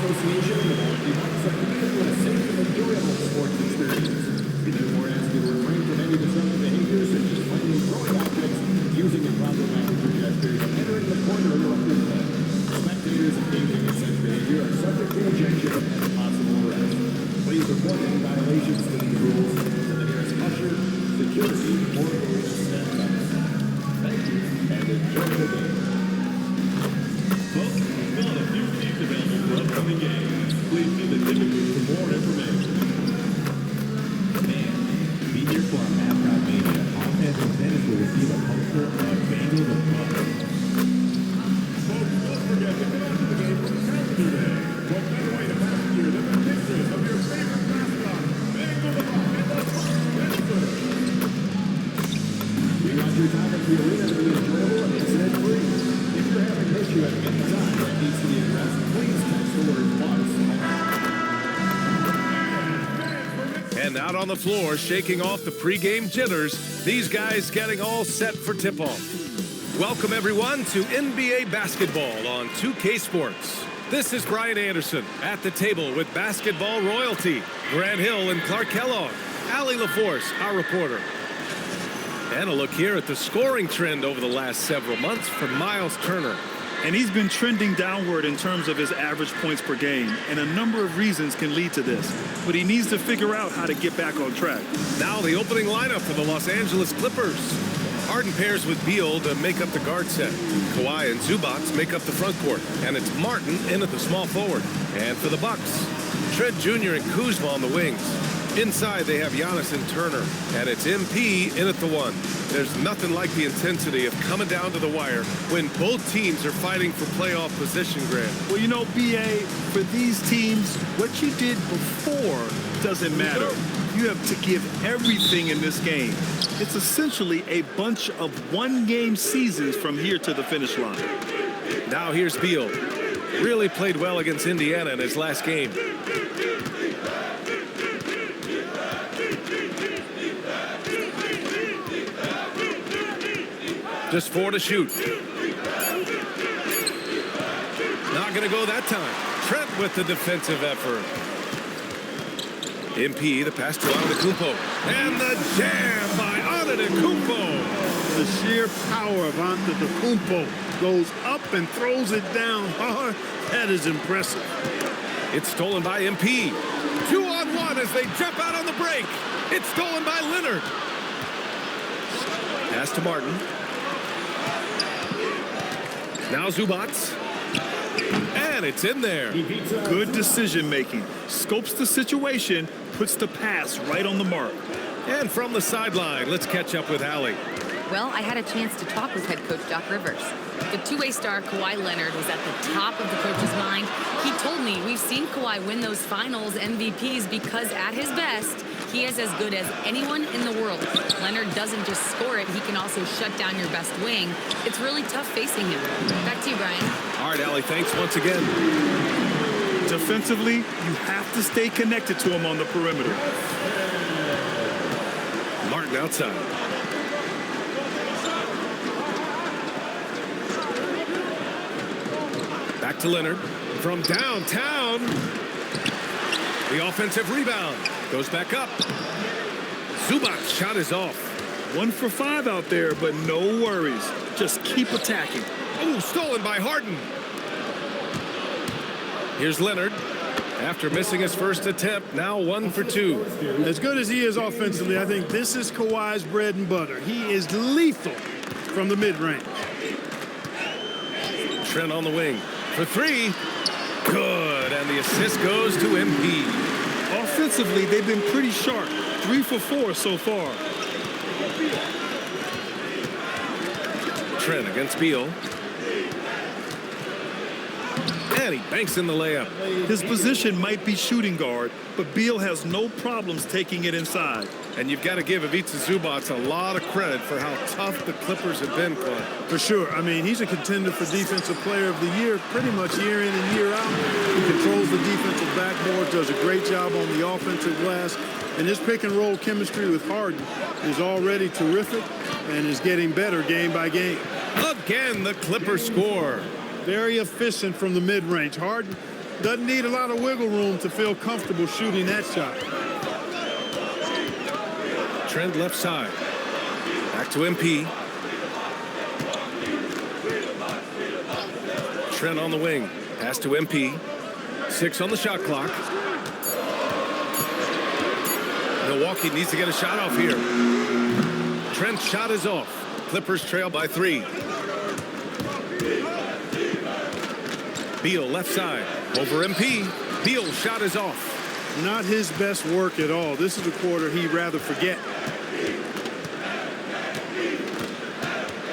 association with our device of a safe and enjoyable sports experience. We therefore ask you to refrain from any disruptive behaviors such as playing with throwing objects, using improper language gestures, and entering the corner of your play. Spectators engaging in such behavior are subject to ejection and possible arrest. Please report any violations to these rules to the nearest usher, security, or police staff. Thank you, and enjoy the game. Folks, we've got a few teams available for upcoming games. Please see the ticket booth for more information. Be here for our mascot mania. Offense and tennis will receive a poster of Bengals and Bucks. Folks, don't forget to get out to the game for Saturday. What better way to pass the year than the pictures of your favorite mascot, Bengals and Bucks, and the We want your time at the arena to be enjoyable and incident-free. If you're having an issue at any time that needs to be addressed, please text the word "Bucks." And out on the floor, shaking off the pregame jitters, these guys getting all set for tip-off. Welcome, everyone, to NBA basketball on 2K Sports. This is Brian Anderson at the table with basketball royalty, Grant Hill and Clark Kellogg, Allie LaForce, our reporter. And a look here at the scoring trend over the last several months for Miles Turner. And he's been trending downward in terms of his average points per game, and a number of reasons can lead to this. But he needs to figure out how to get back on track. Now the opening lineup for the Los Angeles Clippers. Harden pairs with Beal to make up the guard set. Kawhi and Zubac make up the front court, and it's Martin in at the small forward. And for the Bucks, Trent Jr. and Kuzma on the wings. Inside, they have Giannis and Turner, and it's MP in at the one. There's nothing like the intensity of coming down to the wire when both teams are fighting for playoff position, Grant. Well, you know, B.A., for these teams, what you did before doesn't matter. You have to give everything in this game. It's essentially a bunch of one-game seasons from here to the finish line. Now here's Beal. Really played well against Indiana in his last game. Just 4 to shoot. Not going to go that time. Trent with the defensive effort. MP, the pass to Antetokounmpo. And the jam by Antetokounmpo. The sheer power of Antetokounmpo goes up and throws it down hard. That is impressive. It's stolen by MP. 2-on-1 as they jump out on the break. It's stolen by Leonard. Pass to Martin. Now Zubac. And it's in there. Good decision-making. Scopes the situation, puts the pass right on the mark. And from the sideline, let's catch up with Allie. Well, I had a chance to talk with head coach Doc Rivers. The two-way star Kawhi Leonard was at the top of the coach's mind. He told me we've seen Kawhi win those finals MVPs because at his best, he is as good as anyone in the world. Leonard doesn't just score it, he can also shut down your best wing. It's really tough facing him. Back to you, Brian. All right, Allie, thanks once again. Defensively, you have to stay connected to him on the perimeter. Martin outside. Back to Leonard from downtown. The offensive rebound goes back up. Zubac's shot is off. 1 for 5 out there, but no worries. Just keep attacking. Oh, stolen by Harden. Here's Leonard. After missing his first attempt, now 1 for 2. As good as he is offensively, I think this is Kawhi's bread and butter. He is lethal from the mid-range. Trent on the wing for 3. Good, and the assist goes to MP. Offensively, they've been pretty sharp. 3 for 4 so far. Trent against Beal. And he banks in the layup. His position might be shooting guard, but Beal has no problems taking it inside. And you've got to give Ivica Zubac a lot of credit for how tough the Clippers have been, Clark. For sure. I mean, he's a contender for Defensive Player of the Year pretty much year in and year out. He controls the defensive backboard, does a great job on the offensive glass. And his pick-and-roll chemistry with Harden is already terrific and is getting better game by game. Again, the Clippers score. Very efficient from the mid-range. Harden Doesn't need a lot of wiggle room to feel comfortable shooting that shot. Trent left side. Back to MP. Trent on the wing. Pass to MP. 6 on the shot clock. Milwaukee needs to get a shot off here. Trent's shot is off. Clippers trail by 3. Beal left side. Over MP. Beal's shot is off. Not his best work at all. This is a quarter he'd rather forget.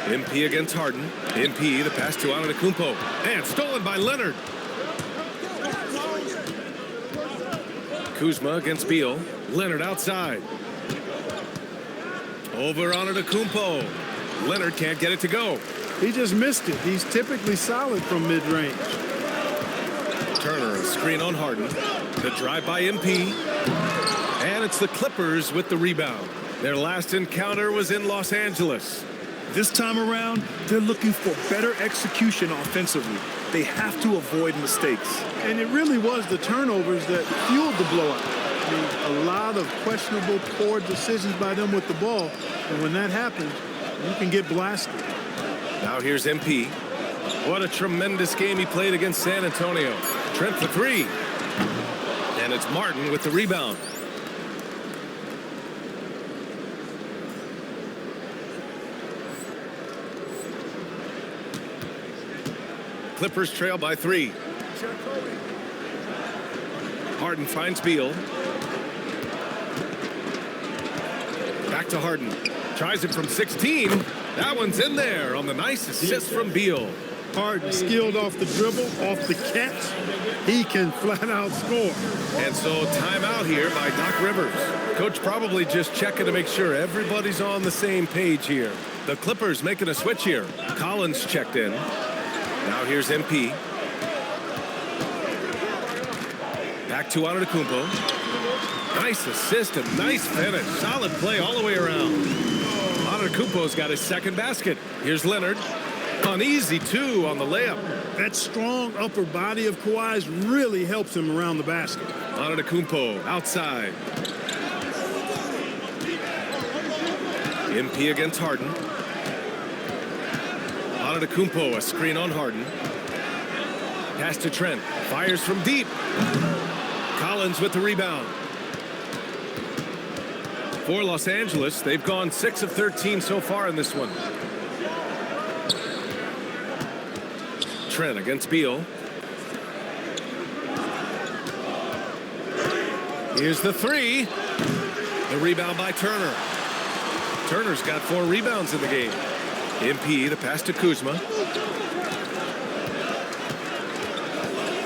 MP against Harden. MP, the pass to Antetokounmpo. And stolen by Leonard. Kuzma against Beal. Leonard outside. Over Antetokounmpo. Leonard can't get it to go. He just missed it. He's typically solid from mid-range. Turner, a screen on Harden. The drive by MP. And it's the Clippers with the rebound. Their last encounter was in Los Angeles. This time around, they're looking for better execution offensively. They have to avoid mistakes. And it really was the turnovers that fueled the blowout. I mean, a lot of questionable, poor decisions by them with the ball. And when that happens, you can get blasted. Now here's MP. What a tremendous game he played against San Antonio. Trent for 3. And it's Martin with the rebound. Clippers trail by 3. Harden finds Beal. Back to Harden. Tries it from 16. That one's in there on the nice assist from Beal. Harden skilled off the dribble, off the catch. He can flat out score. And so timeout here by Doc Rivers. Coach probably just checking to make sure everybody's on the same page here. The Clippers making a switch here. Collins checked in. Now here's MP. Back to Antetokounmpo. Nice assist and nice finish. Solid play all the way around. Antetokounmpo's got his second basket. Here's Leonard. An easy 2 on the layup. That strong upper body of Kawhi's really helps him around the basket. Antetokounmpo outside. MP against Harden. Antetokounmpo, a screen on Harden. Pass to Trent. Fires from deep. Collins with the rebound. For Los Angeles, they've gone 6 of 13 so far in this one. Trent against Beal. Here's the 3. The rebound by Turner. Turner's got 4 rebounds in the game. MP, the pass to Kuzma.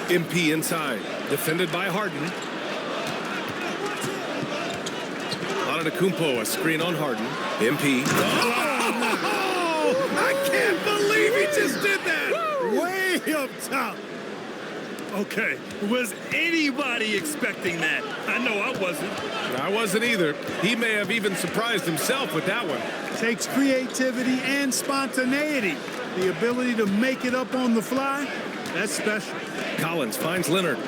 MP inside. Defended by Harden. Antetokounmpo, a screen on Harden. MP. Oh, I can't believe he just did that. Way up top. Okay, was anybody expecting that? I know I wasn't. I wasn't either. He may have even surprised himself with that one. Takes creativity and spontaneity. The ability to make it up on the fly, that's special. Collins finds Leonard.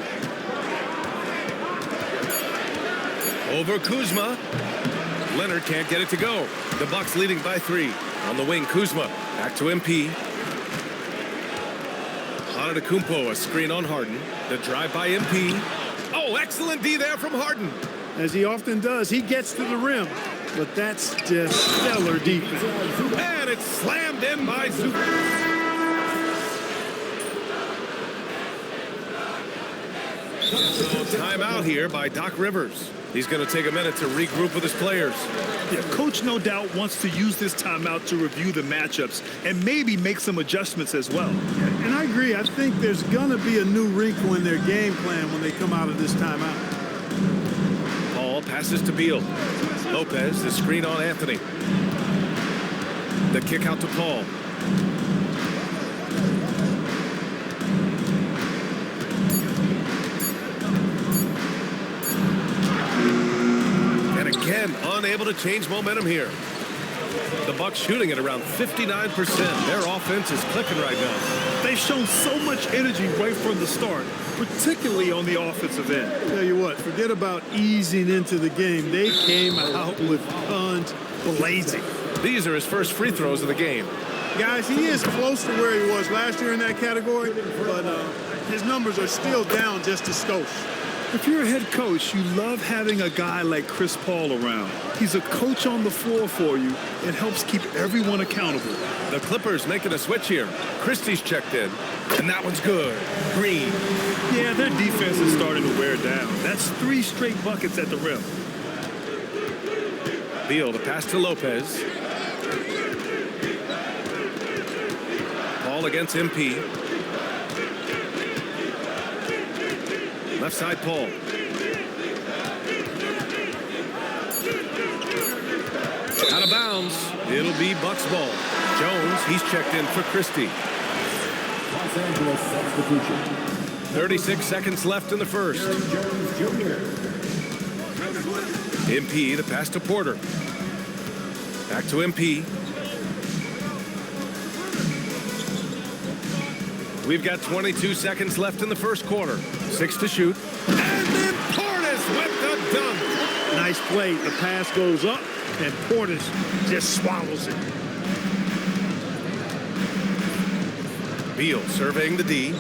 Over Kuzma. Leonard can't get it to go. The Bucks leading by 3. On the wing, Kuzma. Back to MP. Antetokounmpo, a screen on Harden. The drive by MP. Oh, excellent D there from Harden. As he often does, he gets to the rim. But that's just stellar defense. And it's slammed in by Zubac. Timeout here by Doc Rivers. He's going to take a minute to regroup with his players. Yeah, Coach no doubt wants to use this timeout to review the matchups and maybe make some adjustments as well. Yeah, and I agree. I think there's going to be a new wrinkle in their game plan when they come out of this timeout. Paul passes to Beal. Lopez, the screen on Anthony. The kick out to Paul. And again, unable to change momentum here. The Bucks shooting at around 59%. Their offense is clicking right now. They've shown so much energy right from the start, particularly on the offensive end. Tell you what, forget about easing into the game. They came out with guns blazing. These are his first free throws of the game. Guys, he is close to where he was last year in that category, but his numbers are still down just a skosh. If you're a head coach, you love having a guy like Chris Paul around. He's a coach on the floor for you and helps keep everyone accountable. The Clippers making a switch here. Christie's checked in, and that one's good. Green. Yeah, their defense is starting to wear down. That's 3 straight buckets at the rim. Beal to pass to Lopez. Ball against MP. Left side Paul. Out of bounds. It'll be Bucks ball. Jones, he's checked in for Christie. Los Angeles substitution. 36 seconds left in the first. Jones Jr. MP, the pass to Porter. Back to MP. We've got 22 seconds left in the first quarter. 6 to shoot. And then Portis with the dunk. Nice play. The pass goes up, and Portis just swallows it. Beal surveying the D.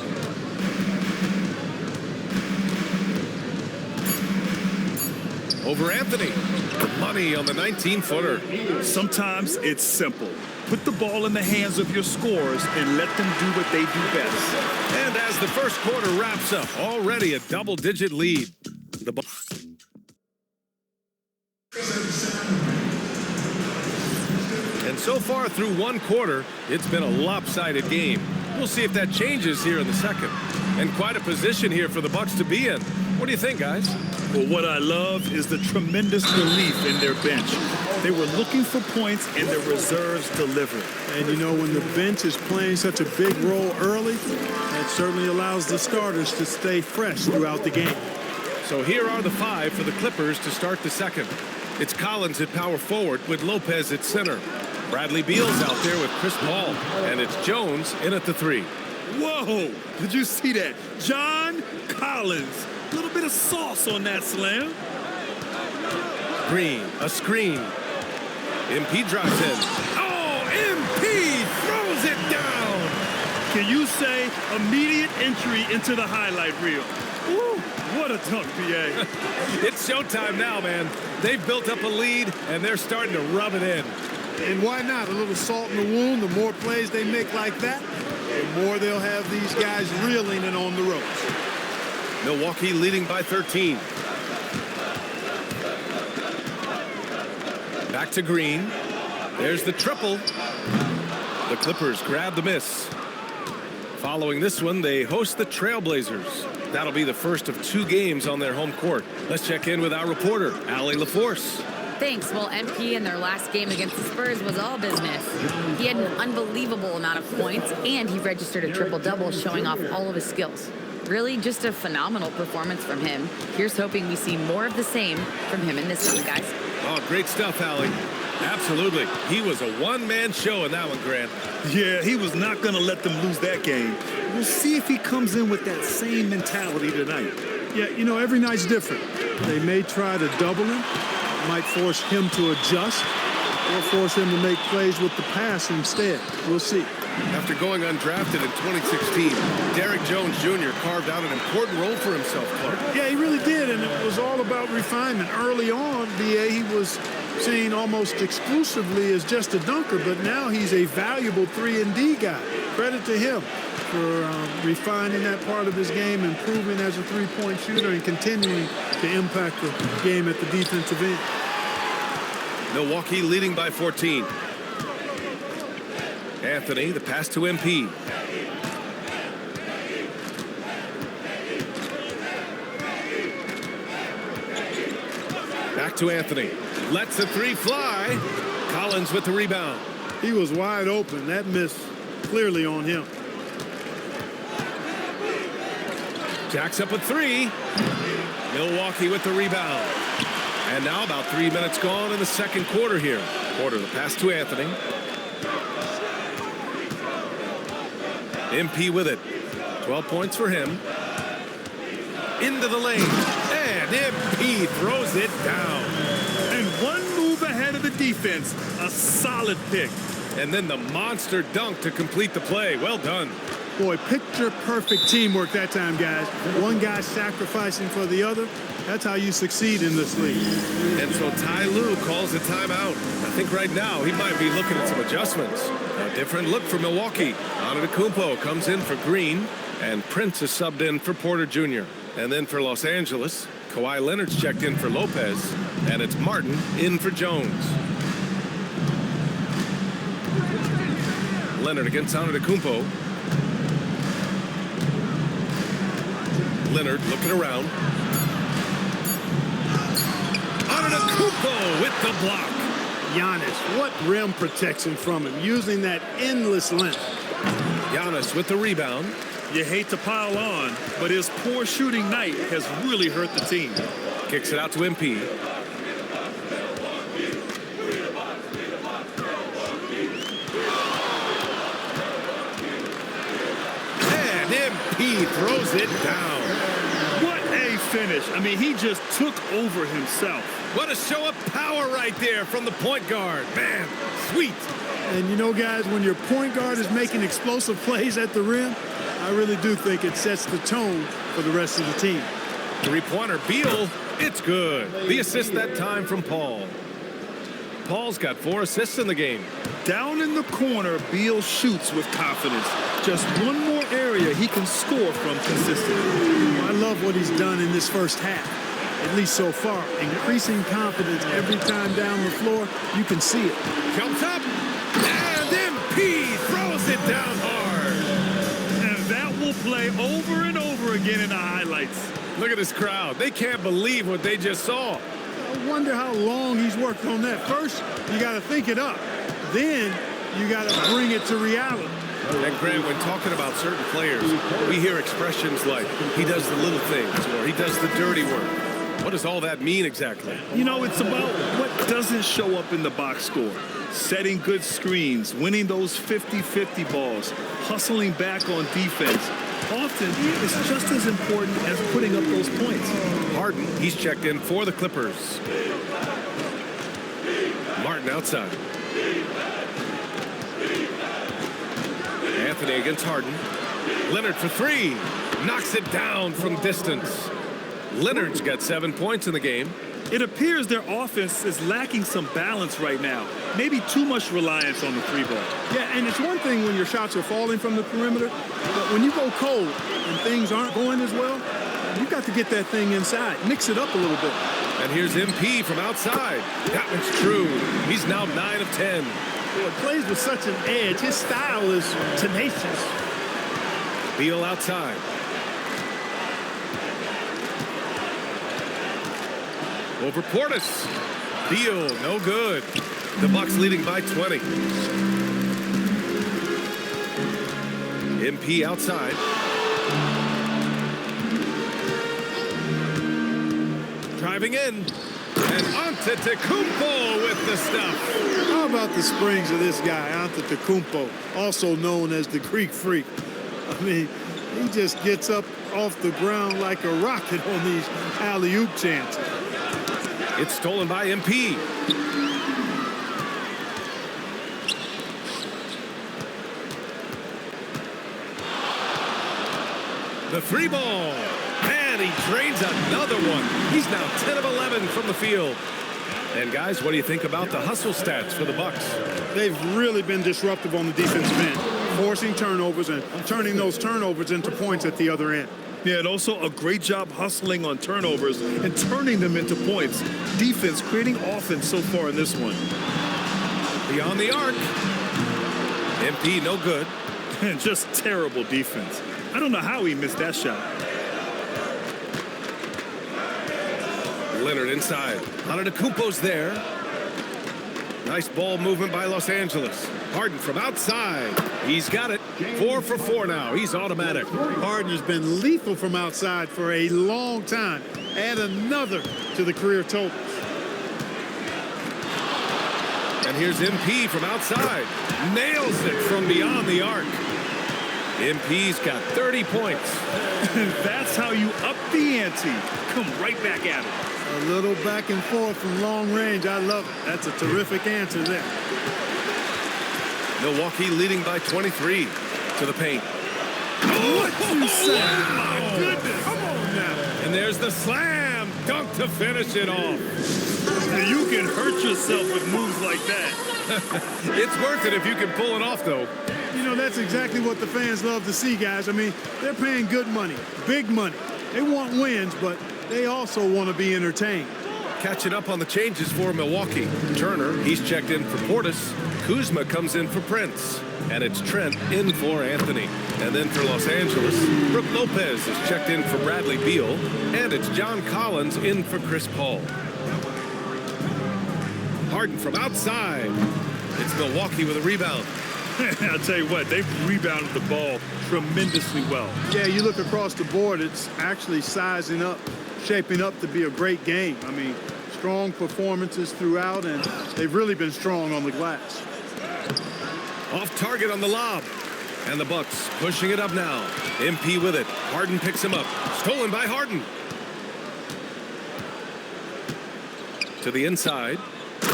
Over Anthony. Money on the 19-footer. Sometimes it's simple. Put the ball in the hands of your scorers and let them do what they do best. And as the first quarter wraps up, already a double-digit lead. And so far through one quarter, it's been a lopsided game. We'll see if that changes here in the second. And quite a position here for the Bucks to be in. What do you think, guys? Well, what I love is the tremendous belief in their bench. They were looking for points, and their reserves delivered. And, you know, when the bench is playing such a big role early, that certainly allows the starters to stay fresh throughout the game. So here are the 5 for the Clippers to start the second. It's Collins at power forward with Lopez at center. Bradley Beal's out there with Chris Paul. And it's Jones in at the 3. Whoa! Did you see that? John Collins. A little bit of sauce on that slam. Green, a screen. MP drives in. Oh, MP throws it down. Can you say immediate entry into the highlight reel? Woo, what a dunk, PA. It's showtime now, man. They've built up a lead, and they're starting to rub it in. And why not? A little salt in the wound. The more plays they make like that, the more they'll have these guys reeling and on the ropes. Milwaukee leading by 13. Back to Green. There's the triple. The Clippers grab the miss. Following this one, they host the Trailblazers. That'll be the first of 2 games on their home court. Let's check in with our reporter, Allie LaForce. Thanks. Well, MP in their last game against the Spurs was all business. He had an unbelievable amount of points, and he registered a triple-double, showing off all of his skills. Really just a phenomenal performance from him. Here's hoping we see more of the same from him in this one, guys. Oh, great stuff, Allie. Absolutely. He was a one-man show in that one, Grant. Yeah, he was not going to let them lose that game. We'll see if he comes in with that same mentality tonight. Yeah, you know, every night's different. They may try to double him, might force him to adjust, or force him to make plays with the pass instead. We'll see. After going undrafted in 2016, Derrick Jones Jr. carved out an important role for himself, Clark. Yeah, he really did, and it was all about refinement. Early on, BA, he was seen almost exclusively as just a dunker, but now he's a valuable 3-and-D guy. Credit to him for refining that part of his game, improving as a three-point shooter, and continuing to impact the game at the defensive end. Milwaukee leading by 14. Anthony, the pass to MP. Back to Anthony. Lets the 3 fly. Collins with the rebound. He was wide open. That miss clearly on him. Jacks up a 3. Milwaukee with the rebound. And now about 3 minutes gone in the second quarter here. Porter, the pass to Anthony. MP with it. 12 points for him. Into the lane. And MP throws it down. And one move ahead of the defense. A solid pick. And then the monster dunk to complete the play. Well done. Boy, picture-perfect teamwork that time, guys. One guy sacrificing for the other. That's how you succeed in this league. And so Ty Lue calls a timeout. I think right now he might be looking at some adjustments. A different look for Milwaukee. Antetokounmpo comes in for Green, and Prince is subbed in for Porter Jr. And then for Los Angeles, Kawhi Leonard's checked in for Lopez, and it's Martin in for Jones. Leonard against Antetokounmpo. Leonard looking around. Antetokounmpo with the block. Giannis, what rim protection from him, using that endless length. Giannis with the rebound. You hate to pile on, but his poor shooting night has really hurt the team. Kicks it out to MP. And MP throws it down. What a finish. I mean, he just took over himself. What a show of power right there from the point guard. Man, sweet. And you know, guys, when your point guard is making explosive plays at the rim, I really do think it sets the tone for the rest of the team. Three-pointer, Beal. It's good. The assist that time from Paul. Paul's got 4 assists in the game. Down in the corner, Beal shoots with confidence. Just one more area he can score from consistently. I love what he's done in this first half, at least so far. Increasing confidence every time down the floor. You can see it. Jumps up, and MP throws it down hard. And that will play over and over again in the highlights. Look at this crowd. They can't believe what they just saw. I wonder how long he's worked on that. First, you got to think it up. Then, you got to bring it to reality. And Grant, when talking about certain players, we hear expressions like, he does the little things, or he does the dirty work. What does all that mean exactly? You know, it's about what doesn't show up in the box score. Setting good screens, winning those 50-50 balls, hustling back on defense. Often, it's just as important as putting up those points. Harden, he's checked in for the Clippers. Martin outside. Anthony against Harden. Leonard for 3. Knocks it down from distance. Leonard's got 7 points in the game. It appears their offense is lacking some balance right now. Maybe too much reliance on the 3-ball. Yeah, and it's one thing when your shots are falling from the perimeter, but when you go cold and things aren't going as well, you've got to get that thing inside. Mix it up a little bit. And here's MP from outside. That one's true. He's now 9 of 10. Well, it plays with such an edge. His style is tenacious. Beal outside. Over Portis. Beal, no good. The Bucks leading by 20. MP outside. Driving in. And Antetokounmpo with the stuff. How about the springs of this guy, Antetokounmpo, also known as the Greek Freak? I mean, he just gets up off the ground like a rocket on these alley-oop chances. It's stolen by MP. The 3-ball. And he drains another one. He's now 10 of 11 from the field. And guys, what do you think about the hustle stats for the Bucks? They've really been disruptive on the defensive end, forcing turnovers and turning those turnovers into points at the other end. Yeah, and also a great job hustling on turnovers and turning them into points. Defense creating offense so far in this one. Beyond the arc. MP no good. And just terrible defense. I don't know how he missed that shot. Leonard inside. Antetokounmpo's there. Nice ball movement by Los Angeles. Harden from outside. He's got it. 4 for 4 now. He's automatic. Harden has been lethal from outside for a long time. Add another to the career totals. And here's MP from outside. Nails it from beyond the arc. MP's got 30 points. That's how you up the ante. Come right back at it. A little back and forth from long range. I love it. That's a terrific answer there. Milwaukee leading by 23 to the paint. What you say? Oh, my goodness. Come on now. And there's the slam dunk to finish it off. You can hurt yourself with moves like that. It's worth it if you can pull it off, though. You know, that's exactly what the fans love to see, guys. I mean, they're paying good money, big money. They want wins, but they also want to be entertained. Catching up on the changes for Milwaukee. Turner, he's checked in for Portis. Kuzma comes in for Prince. And it's Trent in for Anthony. And then for Los Angeles, Brook Lopez is checked in for Bradley Beal. And it's John Collins in for Chris Paul. Harden from outside. It's Milwaukee with a rebound. I'll tell you what, they've rebounded the ball tremendously well. Yeah, you look across the board, it's actually sizing up, shaping up to be a great game. I mean, strong performances throughout, and they've really been strong on the glass. Off target on the lob. And the Bucks pushing it up now. MP with it. Harden picks him up. Stolen by Harden. To the inside.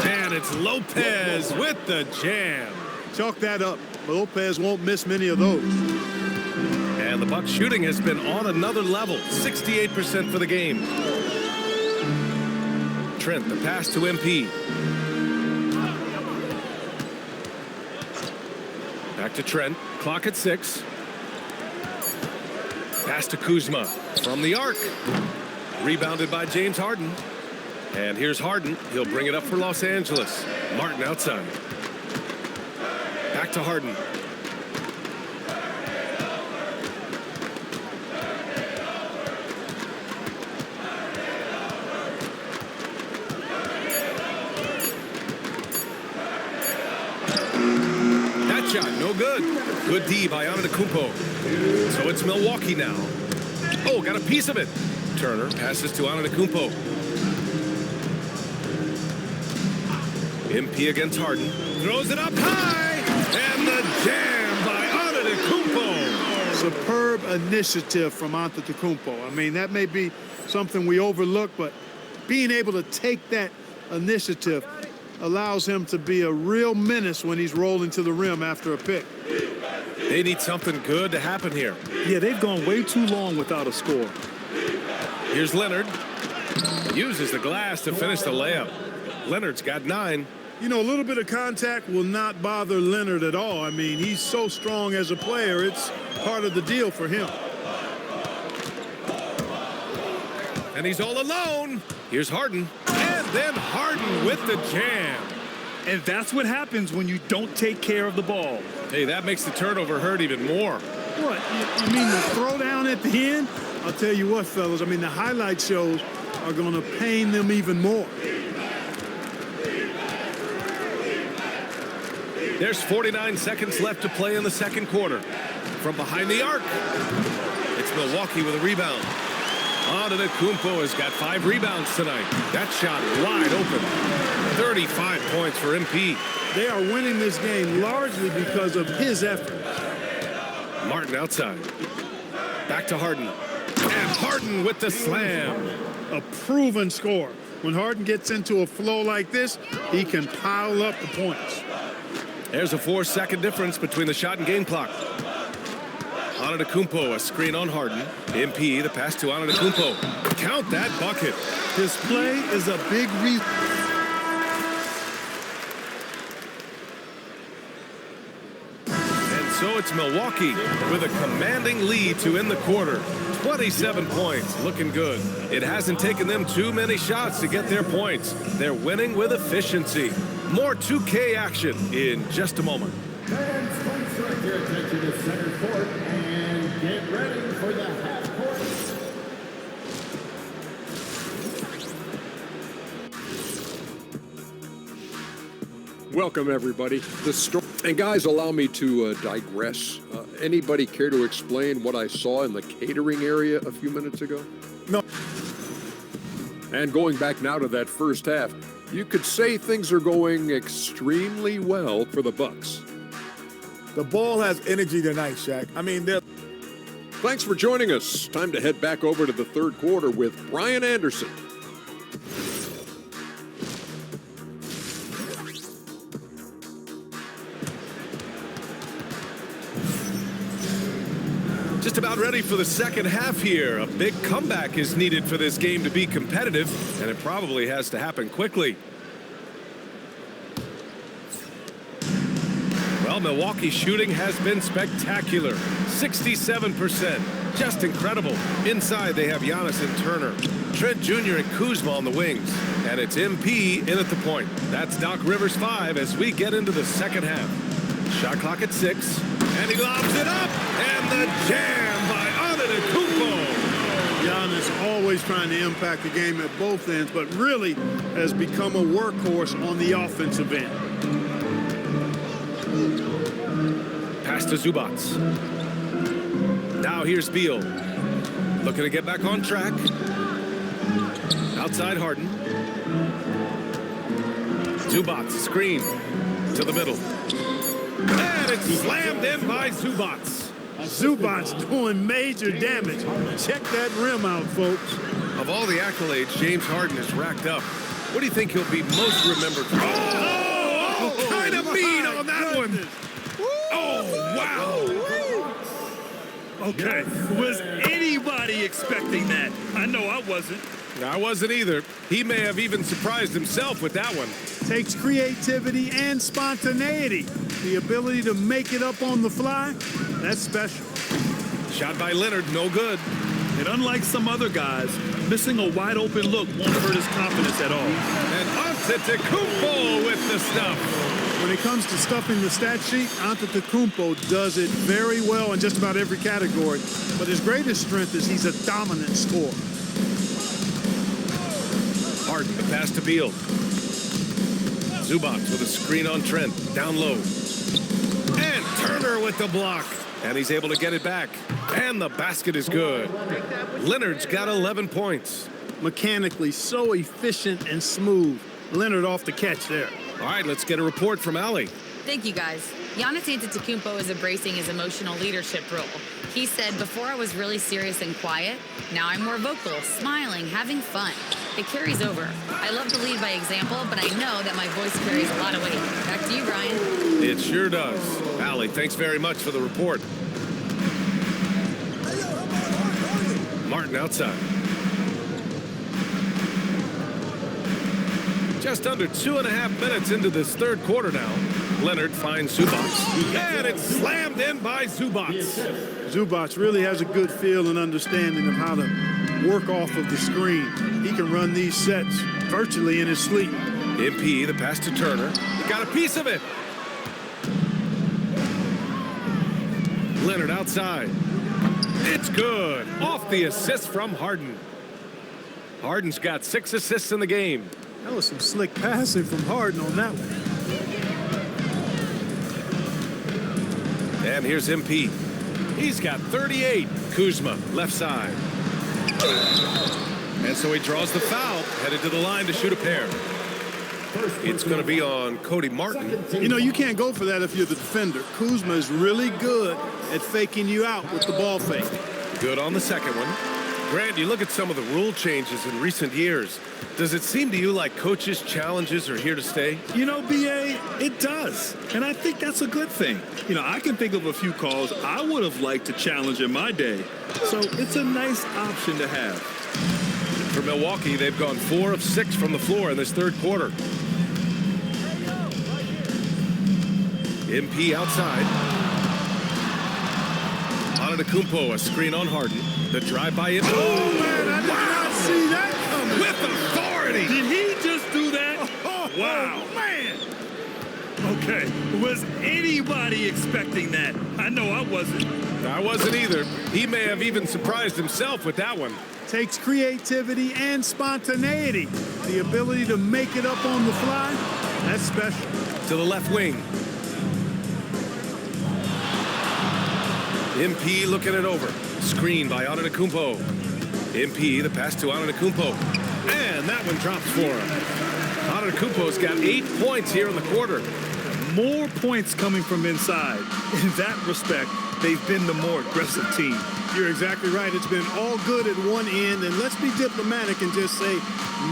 And it's Lopez with the jam. Chalk that up. Lopez won't miss many of those. And the Bucks shooting has been on another level. 68% for the game. Trent, the pass to MP. Back to Trent. Clock at 6. Pass to Kuzma from the arc. Rebounded by James Harden. And here's Harden. He'll bring it up for Los Angeles. Martin outside. Back to Harden. That shot, no good. Good D by Antetokounmpo. So it's Milwaukee now. Oh, got a piece of it. Turner passes to Antetokounmpo. MP against Harden. Throws it up high. And the jam by Antetokounmpo. Superb initiative from Antetokounmpo. I mean, that may be something we overlook, but being able to take that initiative allows him to be a real menace when he's rolling to the rim after a pick. They need something good to happen here. Yeah, they've gone way too long without a score. Here's Leonard. Uses the glass to finish the layup. Leonard's got 9. You know, a little bit of contact will not bother Leonard at all. I mean, he's so strong as a player. It's part of the deal for him. And he's all alone. Here's Harden. And then Harden with the jam. And that's what happens when you don't take care of the ball. Hey, that makes the turnover hurt even more. What? You mean the throwdown at the end? I'll tell you what, fellas. I mean, the highlight shows are going to pain them even more. There's 49 seconds left to play in the second quarter. From behind the arc, it's Milwaukee with a rebound. Antetokounmpo has got 5 rebounds tonight. That shot wide open. 35 points for MP. They are winning this game largely because of his effort. Martin outside. Back to Harden. And Harden with the slam. A proven score. When Harden gets into a flow like this, he can pile up the points. There's a 4-second difference between the shot and game clock. Antetokounmpo, a screen on Harden. MP, the pass to Antetokounmpo. Count that bucket. His play is a big reason. And so it's Milwaukee with a commanding lead to end the quarter. 27 points, looking good. It hasn't taken them too many shots to get their points. They're winning with efficiency. More 2K action in just a moment. Fans, let's direct your attention to center court and get ready for the half court. Welcome, everybody. And guys, allow me to digress. Anybody care to explain what I saw in the catering area a few minutes ago? No. And going back now to that first half, You could say things are going extremely well for the Bucks. The ball has energy tonight, Shaq. I mean, they're... Thanks for joining us. Time to head back over to the third quarter with Brian Anderson. Just about ready for the second half here. A big comeback is needed for this game to be competitive, and it probably has to happen quickly. Well, Milwaukee's shooting has been spectacular. 67%. Just incredible. Inside, they have Giannis and Turner. Trent Jr. and Kuzma on the wings. And it's MP in at the point. That's Doc Rivers 5 as we get into the second half. Shot clock at 6. And he lobs it up. And the jam by Antetokounmpo. Giannis always trying to impact the game at both ends, but really has become a workhorse on the offensive end. Pass to Zubac. Now here's Beal. Looking to get back on track. Outside Harden. Zubac screen to the middle. And it's slammed in by Zubac. Zubac doing major damage. Check that rim out, folks. Of all the accolades James Harden has racked up, what do you think he'll be most remembered for? Oh, kind of mean on that one. Oh, wow. Okay, was anybody expecting that? I know I wasn't. I wasn't either. He may have even surprised himself with that one. Takes creativity and spontaneity. The ability to make it up on the fly, that's special. Shot by Leonard, no good. And unlike some other guys, missing a wide open look won't hurt his confidence at all. And Antetokounmpo with the stuff. When it comes to stuffing the stat sheet, Antetokounmpo does it very well in just about every category. But his greatest strength is he's a dominant scorer. Harden, the pass to Beal. Zubac with a screen on Trent, down low. And Turner with the block. And he's able to get it back. And the basket is good. Leonard's got 11 points. Mechanically so efficient and smooth. Leonard off the catch there. All right, let's get a report from Allie. Thank you, guys. Giannis Antetokounmpo is embracing his emotional leadership role. He said, before I was really serious and quiet, now I'm more vocal, smiling, having fun. It carries over. I love to lead by example, but I know that my voice carries a lot of weight. Back to you, Brian. It sure does. Allie, thanks very much for the report. Martin outside. Just under 2.5 minutes into this third quarter now. Leonard finds Zubac. And it's slammed in by Zubac. Zubac really has a good feel and understanding of how to work off of the screen. He can run these sets virtually in his sleep. MP, the pass to Turner. Got a piece of it. Leonard outside. It's good. Off the assist from Harden. Harden's got 6 assists in the game. That was some slick passing from Harden on that one. And here's MP. He's got 38. Kuzma, left side. And so he draws the foul, headed to the line to shoot a pair. It's going to be on Cody Martin. You know, you can't go for that if you're the defender. Kuzma is really good at faking you out with the ball fake. Good on the second one. Grant, you look at some of the rule changes in recent years. Does it seem to you like coaches' challenges are here to stay? You know, B.A., it does. And I think that's a good thing. You know, I can think of a few calls I would have liked to challenge in my day. So it's a nice option to have. For Milwaukee, they've gone 4 of 6 from the floor in this third quarter. MP outside. Antetokounmpo, a screen on Harden. The drive by him. Oh, man, I did not see that coming. With authority. Did he just do that? Wow. Man. Okay, was anybody expecting that? I know I wasn't. I wasn't either. He may have even surprised himself with that one. Takes creativity and spontaneity. The ability to make it up on the fly, that's special. To the left wing. MP looking it over. Screen by Antetokounmpo. MP, the pass to Antetokounmpo. And that one drops for him. Antetokounmpo's got 8 points here in the quarter. More points coming from inside. In that respect, they've been the more aggressive team. You're exactly right. It's been all good at one end, and let's be diplomatic and just say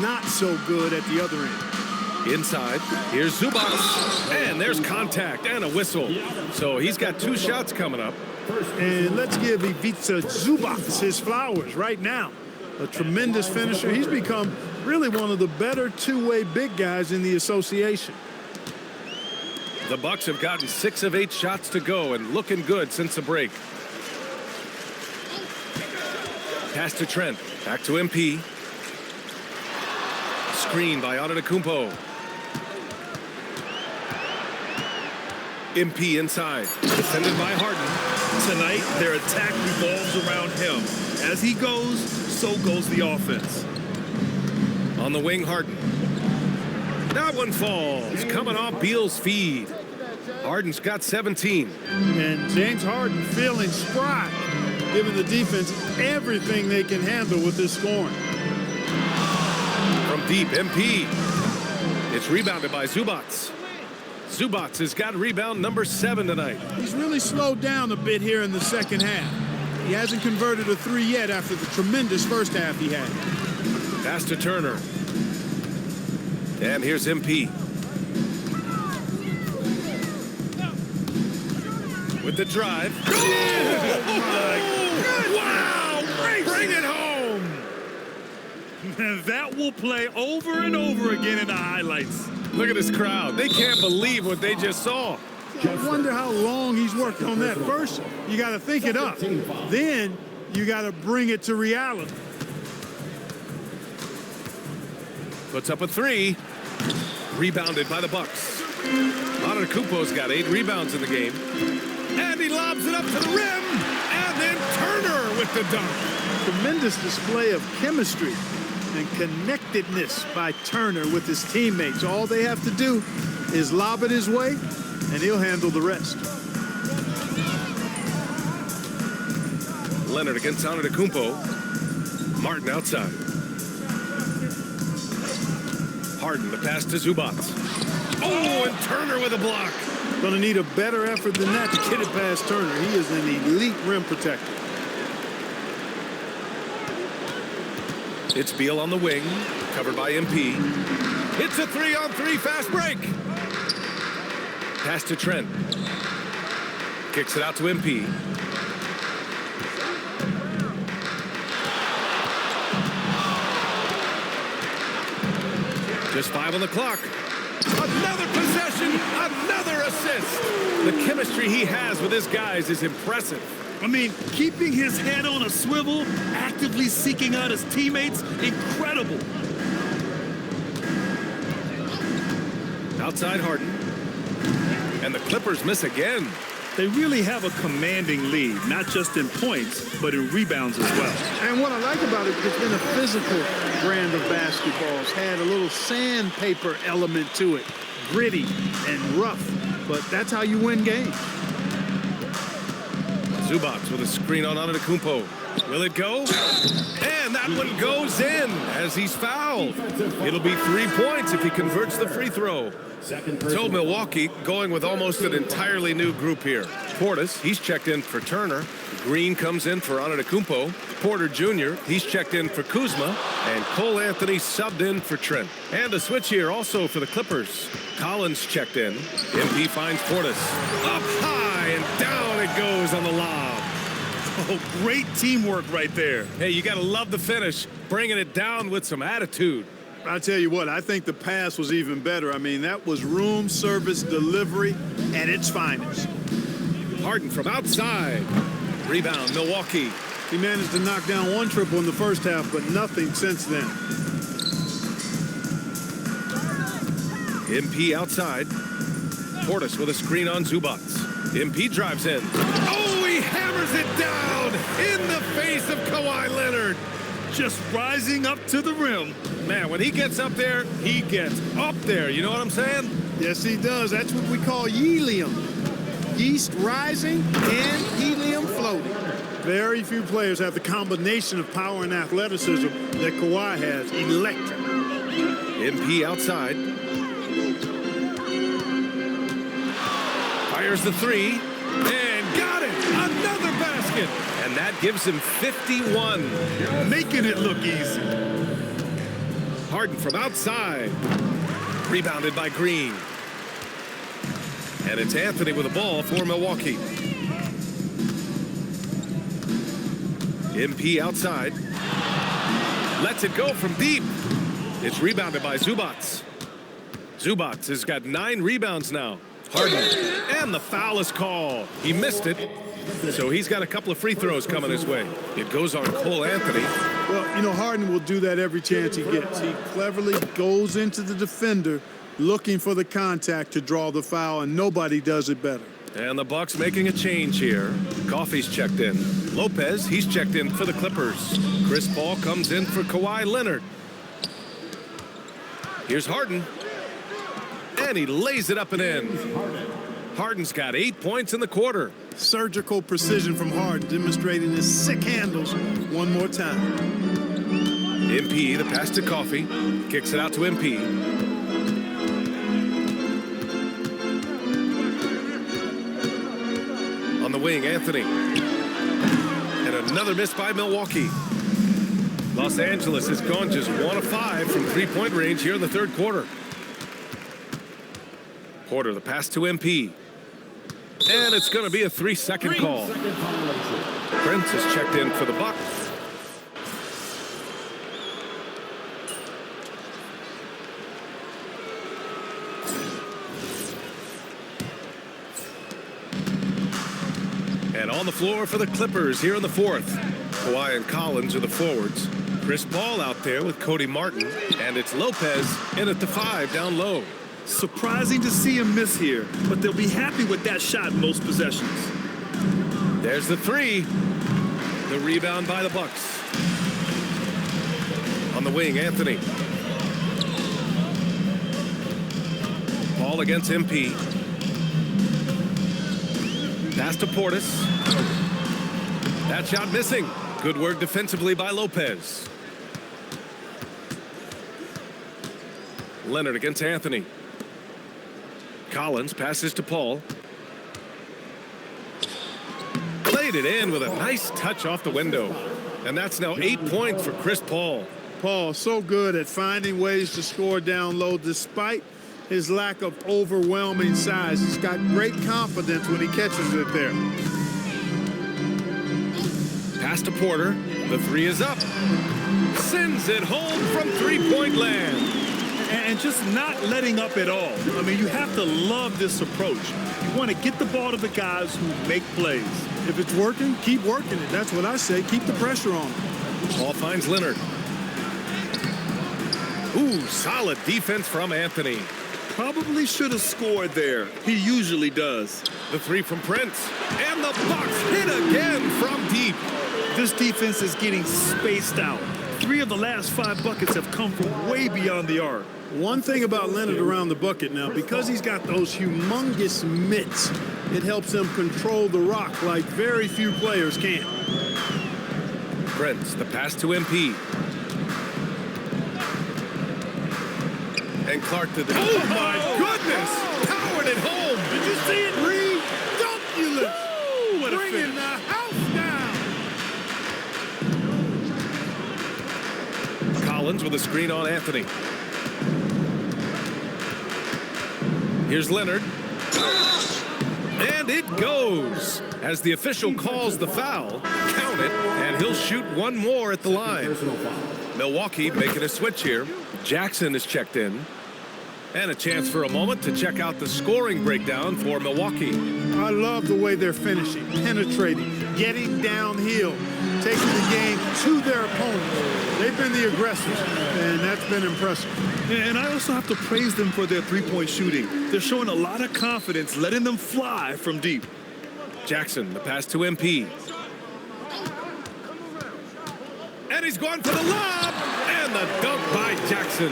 not so good at the other end. Inside, here's Zubac, and there's contact and a whistle. So he's got 2 shots coming up. And let's give Ivica Zubac his flowers right now. A tremendous finisher. He's become really one of the better two-way big guys in the association. The Bucks have gotten 6 of 8 shots to go and looking good since the break. Pass to Trent, back to MP. Screen by Antetokounmpo. MP inside, defended by Harden. Tonight, their attack revolves around him. As he goes, so goes the offense. On the wing, Harden. That one falls, coming off Beal's feed. Harden's got 17. And James Harden feeling spry, giving the defense everything they can handle with this scoring. From deep, MP. It's rebounded by Zubac. Zubac has got rebound number 7 tonight. He's really slowed down a bit here in the second half. He hasn't converted a 3 yet after the tremendous first half he had. Pass to Turner. And here's MP. With the drive. Oh my Wow! Bring it home! And that will play over and over again in the highlights. Look at this crowd. They can't believe what they just saw. I wonder how long he's worked on that. First, you got to think it up. Then, you got to bring it to reality. Puts up a 3. Rebounded by the Bucks. Antetokounmpo's got 8 rebounds in the game. And he lobs it up to the rim. And then Turner with the dunk. Tremendous display of chemistry and connectedness by Turner with his teammates. All they have to do is lob it his way, and he'll handle the rest. Leonard against Antetokounmpo. Martin outside. Harden, the pass to Zubac. Oh, and Turner with a block. Going to need a better effort than that to get it past Turner. He is an elite rim protector. It's Beal on the wing, covered by MP. It's a 3-on-3 fast break. Pass to Trent. Kicks it out to MP. Just 5 on the clock. Another possession, another assist. The chemistry he has with his guys is impressive. I mean, keeping his head on a swivel, actively seeking out his teammates, incredible. Outside Harden. And the Clippers miss again. They really have a commanding lead, not just in points, but in rebounds as well. And what I like about it, it's been a physical brand of basketball. It's had a little sandpaper element to it, gritty and rough, but that's how you win games. Zubac with a screen on Antetokounmpo. Will it go? And that one goes in as he's fouled. It'll be 3 points if he converts the free throw. So Milwaukee going with almost an entirely new group here. Portis, he's checked in for Turner. Green comes in for Antetokounmpo. Porter Jr., he's checked in for Kuzma. And Cole Anthony subbed in for Trent. And a switch here also for the Clippers. Collins checked in. MP finds Portis. Up high and down it goes on the lob. Oh, great teamwork right there. Hey, you got to love the finish. Bringing it down with some attitude. I'll tell you what, I think the pass was even better. I mean, that was room service delivery at its finest. Harden from outside. Rebound, Milwaukee. He managed to knock down 1 triple in the first half, but nothing since then. MP outside. Portis with a screen on Zubac. MP drives in. Oh, he hammers it down in the face of Kawhi Leonard. Just rising up to the rim. Man, when he gets up there, he gets up there. You know what I'm saying? Yes, he does. That's what we call helium. Yeast rising and helium floating. Very few players have the combination of power and athleticism that Kawhi has. Electric. MP outside. Fires the three. And got it! Another basket! And that gives him 51. Making it look easy. Harden from outside. Rebounded by Green. And it's Anthony with the ball for Milwaukee. MP outside. Lets it go from deep. It's rebounded by Zubats. Zubats has got 9 rebounds now. Harden. And the foul is called. He missed it. So he's got a couple of free throws coming his way. It goes on Cole Anthony. Well, you know, Harden will do that every chance he gets. He cleverly goes into the defender looking for the contact to draw the foul, and nobody does it better. And the Bucks making a change here. Coffey's checked in. Lopez, he's checked in for the Clippers. Chris Paul comes in for Kawhi Leonard. Here's Harden. And he lays it up and in. Harden's got 8 points in the quarter. Surgical precision from Harden, demonstrating his sick handles one more time. MP, the pass to Coffey. Kicks it out to MP. On the wing, Anthony. And another miss by Milwaukee. Los Angeles has gone just 1 of 5 from three-point range here in the third quarter. Porter, the pass to MP. And it's going to be a 3-second call. Prince is checked in for the Bucks. And on the floor for the Clippers here in the fourth. Kawhi and Collins are the forwards. Chris Paul out there with Cody Martin. And it's Lopez in at the 5 down low. Surprising to see him miss here, but they'll be happy with that shot in most possessions. There's the 3. The rebound by the Bucks. On the wing, Anthony. Ball against MP. Pass to Portis. That shot missing. Good work defensively by Lopez. Leonard against Anthony. Collins passes to Paul. Played it in with a nice touch off the window. And that's now 8 points for Chris Paul. Paul, so good at finding ways to score down low despite his lack of overwhelming size. He's got great confidence when he catches it there. Pass to Porter. The 3 is up. Sends it home from three-point land. And just not letting up at all. I mean, you have to love this approach. You want to get the ball to the guys who make plays. If it's working, keep working it. That's what I say. Keep the pressure on him. Ball finds Leonard. Ooh, solid defense from Anthony. Probably should have scored there. He usually does. The 3 from Prince. And the Bucks hit again from deep. This defense is getting spaced out. 3 of the last 5 buckets have come from way beyond the arc. One thing about Leonard around the bucket now, because he's got those humongous mitts, it helps him control the rock like very few players can. Prince, the pass to MP. And Clark to the... Oh, my goodness! Powered it home! Did you see it, Reed? Dunculus! Ooh, what a Bringing finish. the house down! Collins with a screen on Anthony. Here's Leonard. And it goes. As the official calls the foul, count it, and he'll shoot one more at the line. Milwaukee making a switch here. Jackson is checked in. And a chance for a moment to check out the scoring breakdown for Milwaukee. I love the way they're finishing, penetrating, getting downhill, taking the game to their opponents. They've been the aggressors, and that's been impressive. And I also have to praise them for their three-point shooting. They're showing a lot of confidence, letting them fly from deep. Jackson, the pass to MP. And he's going for the lob! And the dunk by Jackson.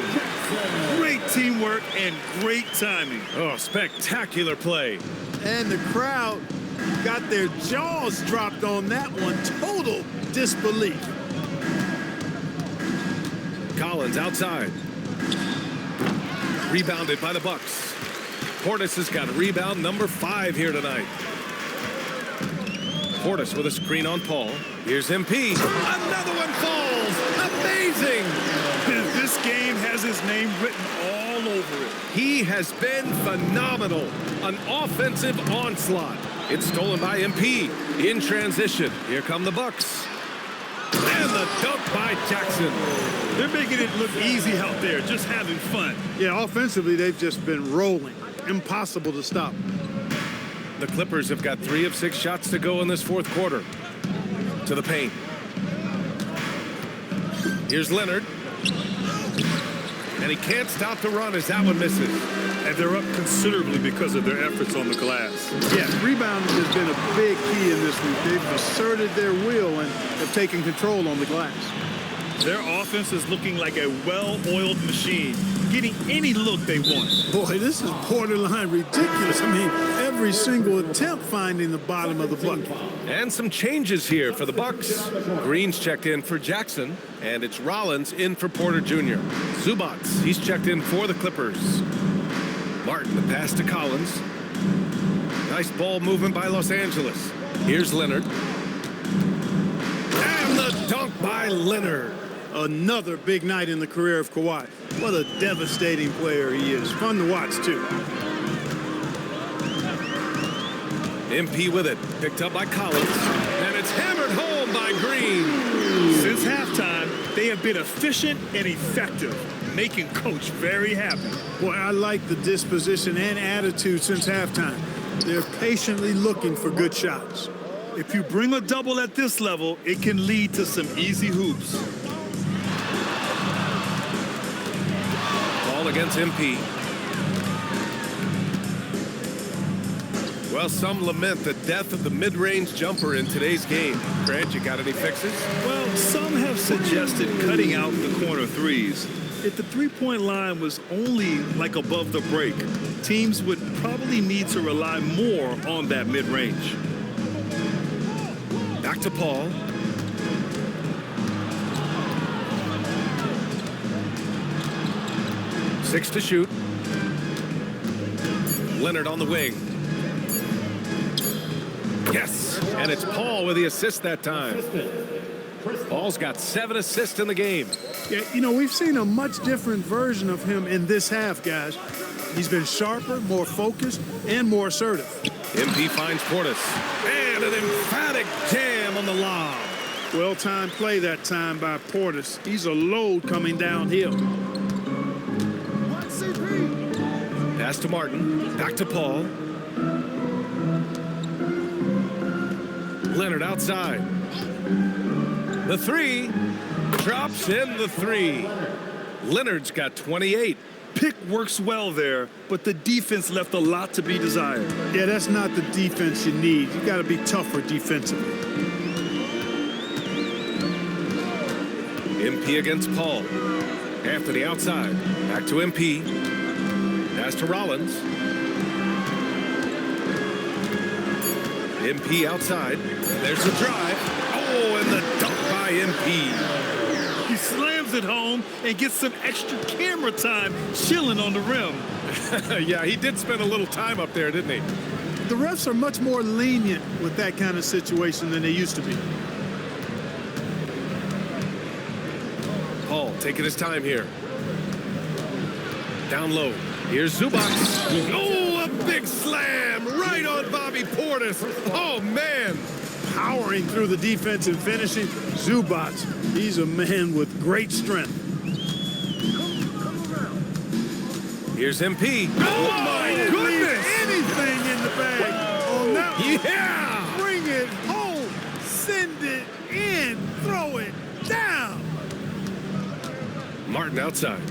Great teamwork and great timing. Oh, spectacular play. And the crowd got their jaws dropped on that one. Total disbelief. Collins outside. Rebounded by the Bucks. Portis has got rebound number 5 here tonight. Portis with a screen on Paul. Here's MP. Another one falls. Amazing. This game has his name written all over it. He has been phenomenal. An offensive onslaught. It's stolen by MP. In transition. Here come the Bucks. And the dunk by Jackson. They're making it look easy out there, just having fun. Yeah, offensively, they've just been rolling. Impossible to stop. The Clippers have got 3 of 6 shots to go in this fourth quarter. To the paint. Here's Leonard. And he can't stop the run as that one misses. And they're up considerably because of their efforts on the glass. Yeah, rebounding has been a big key in this week. They've asserted their will and have taken control on the glass. Their offense is looking like a well-oiled machine, getting any look they want. Boy, this is borderline ridiculous. I mean, every single attempt finding the bottom of the bucket. And some changes here for the Bucks. Green's checked in for Jackson, and it's Rollins in for Porter Jr. Zubac, he's checked in for the Clippers. Martin, the pass to Collins. Nice ball movement by Los Angeles. Here's Leonard. And the dunk by Leonard. Another big night in the career of Kawhi. What a devastating player he is. Fun to watch, too. MP with it. Picked up by Collins. And it's hammered home by Green. Since halftime, they have been efficient and effective, making Coach very happy. Boy, I like the disposition and attitude since halftime. They're patiently looking for good shots. If you bring a double at this level, it can lead to some easy hoops. Ball against MP. Well, some lament the death of the mid-range jumper in today's game. Grant, you got any fixes? Well, some have suggested cutting out the corner threes. If the three-point line was only like above the break, teams would probably need to rely more on that mid-range. Back to Paul. Six to shoot. Leonard on the wing. Yes, and it's Paul with the assist that time. Paul's got 7 assists in the game. Yeah, you know, we've seen a much different version of him in this half, guys. He's been sharper, more focused, and more assertive. MP finds Portis. And an emphatic jam on the lob. Well-timed play that time by Portis. He's a load coming downhill. Pass to Martin. Back to Paul. Leonard outside. The three. Drops in the 3. Leonard's got 28. Pick works well there, but the defense left a lot to be desired. Yeah, that's not the defense you need. You got to be tougher defensively. MP against Paul. Anthony outside. Back to MP. Pass to Rollins. MP outside. And there's the drive. Oh, and the dunk by MP. He slams it home and gets some extra camera time chilling on the rim. Yeah, he did spend a little time up there, didn't he? The refs are much more lenient with that kind of situation than they used to be. Paul taking his time here. Down low. Here's Zubac. Oh, a big slam right on Bobby Portis. Oh, man. Powering through the defense and finishing. Zubac, he's a man with great strength. Here's MP. Oh, my goodness. Anything in the bag on that one. Yeah. Bring it home. Send it in. Throw it down. Martin outside.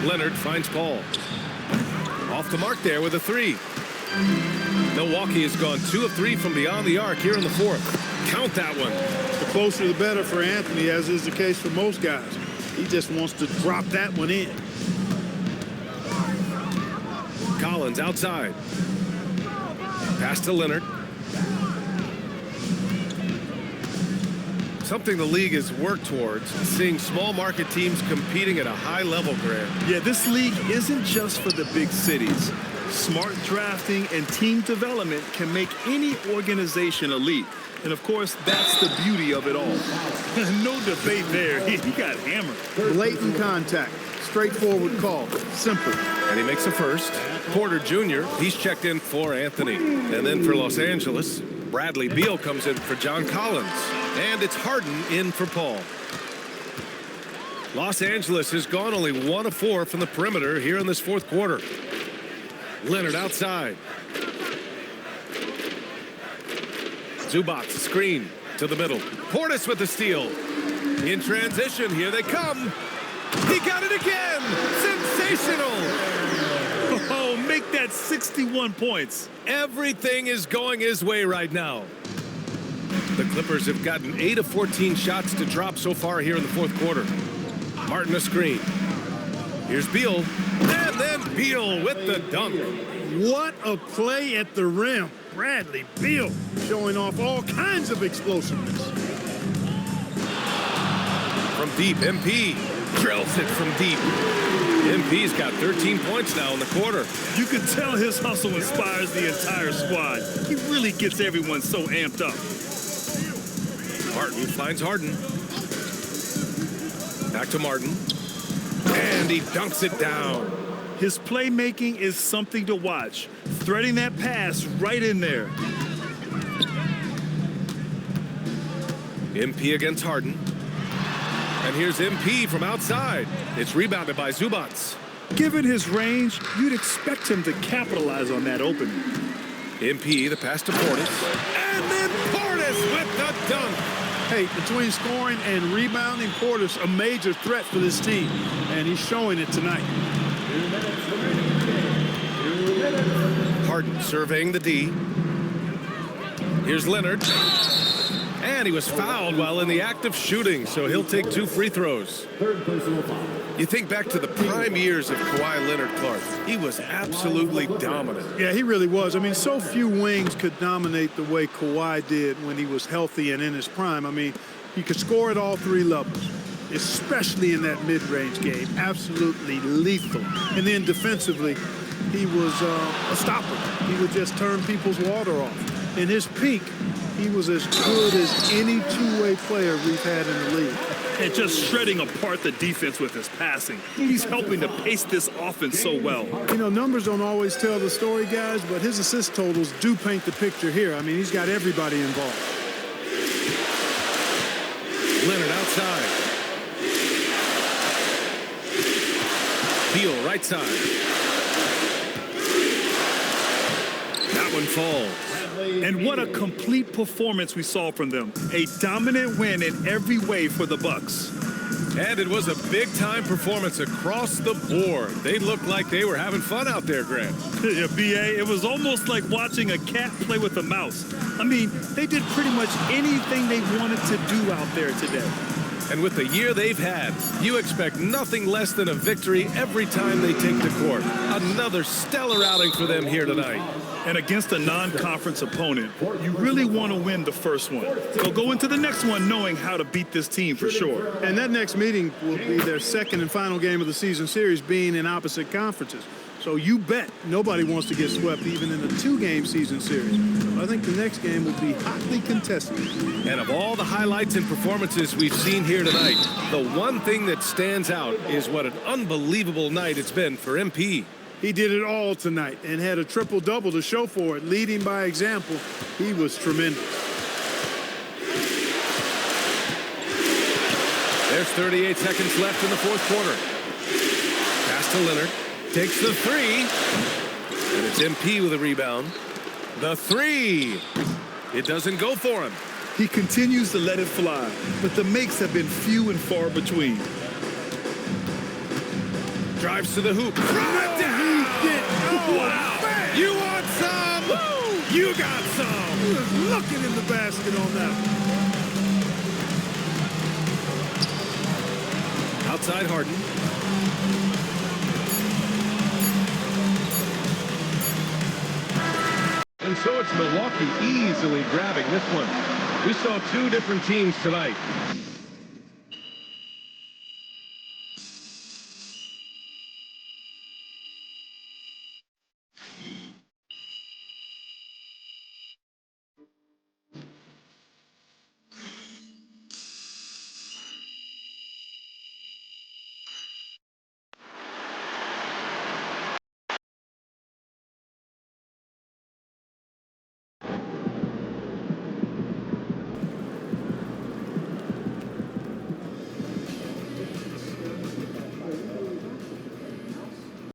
Leonard finds Paul. Off the mark there with a 3. Milwaukee has gone 2 of 3 from beyond the arc here in the 4th. Count that one. The closer the better for Anthony, as is the case for most guys. He just wants to drop that one in. Collins outside. Pass to Leonard. Something the league has worked towards, seeing small market teams competing at a high level, Grant. Yeah, this league isn't just for the big cities. Smart drafting and team development can make any organization elite. And of course, that's the beauty of it all. No debate there. He got hammered. Blatant contact. Straightforward call. Simple. And he makes a first. Porter Jr., he's checked in for Anthony. And then for Los Angeles, Bradley Beal comes in for John Collins. And it's Harden in for Paul. Los Angeles has gone only 1 of 4 from the perimeter here in this fourth quarter. Leonard outside. Zubac screen to the middle. Portis with the steal. In transition, here they come. He got it again. Sensational. Oh, make that 61 points. Everything is going his way right now. The Clippers have gotten 8 of 14 shots to drop so far here in the fourth quarter. Martin a screen. Here's Beal. And then Beal with the dunk. What a play at the rim. Bradley Beal showing off all kinds of explosiveness. From deep, MP drills it from deep. MP's got 13 points now in the quarter. You can tell his hustle inspires the entire squad. He really gets everyone so amped up. Martin finds Harden. Back to Martin. And he dunks it down. His playmaking is something to watch. Threading that pass right in there. MP against Harden. And here's MP from outside. It's rebounded by Zubac. Given his range, you'd expect him to capitalize on that opening. MP, the pass to Portis. And then Portis with the dunk. Hey, between scoring and rebounding, Portis a major threat for this team, and he's showing it tonight. Harden surveying the D. Here's Leonard. And he was fouled while in the act of shooting, so he'll take 2 free throws. You think back to the prime years of Kawhi Leonard, Clark. He was absolutely dominant. Yeah, he really was. I mean, so few wings could dominate the way Kawhi did when he was healthy and in his prime. I mean, he could score at all 3 levels, especially in that mid-range game. Absolutely lethal. And then defensively, he was a stopper. He would just turn people's water off. In his peak, he was as good as any two-way player we've had in the league. And just shredding apart the defense with his passing. He's helping to pace this offense so well. You know, numbers don't always tell the story, guys, but his assist totals do paint the picture here. I mean, he's got everybody involved. Leonard outside. Beal right side. That one falls. And what a complete performance we saw from them. A dominant win in every way for the Bucks. And it was a big-time performance across the board. They looked like they were having fun out there, Grant. Yeah, B.A., it was almost like watching a cat play with a mouse. I mean, they did pretty much anything they wanted to do out there today. And with the year they've had, you expect nothing less than a victory every time they take the court. Another stellar outing for them here tonight. And against a non-conference opponent, you really want to win the first one. So go into the next one knowing how to beat this team for sure. And that next meeting will be their second and final game of the season series, being in opposite conferences. So you bet nobody wants to get swept even in a 2-game season series. So I think the next game will be hotly contested. And of all the highlights and performances we've seen here tonight, the one thing that stands out is what an unbelievable night it's been for MP. He did it all tonight and had a triple-double to show for it. Leading by example, he was tremendous. There's 38 seconds left in the fourth quarter. Pass to Leonard. Takes the 3. And it's MP with a rebound. The 3. It doesn't go for him. He continues to let it fly, but the makes have been few and far between. Drives to the hoop. Right down. Oh, wow. Man. You want some? Woo. You got some. He was looking in the basket on that one. Outside Harden. So it's Milwaukee easily grabbing this one. We saw two different teams tonight.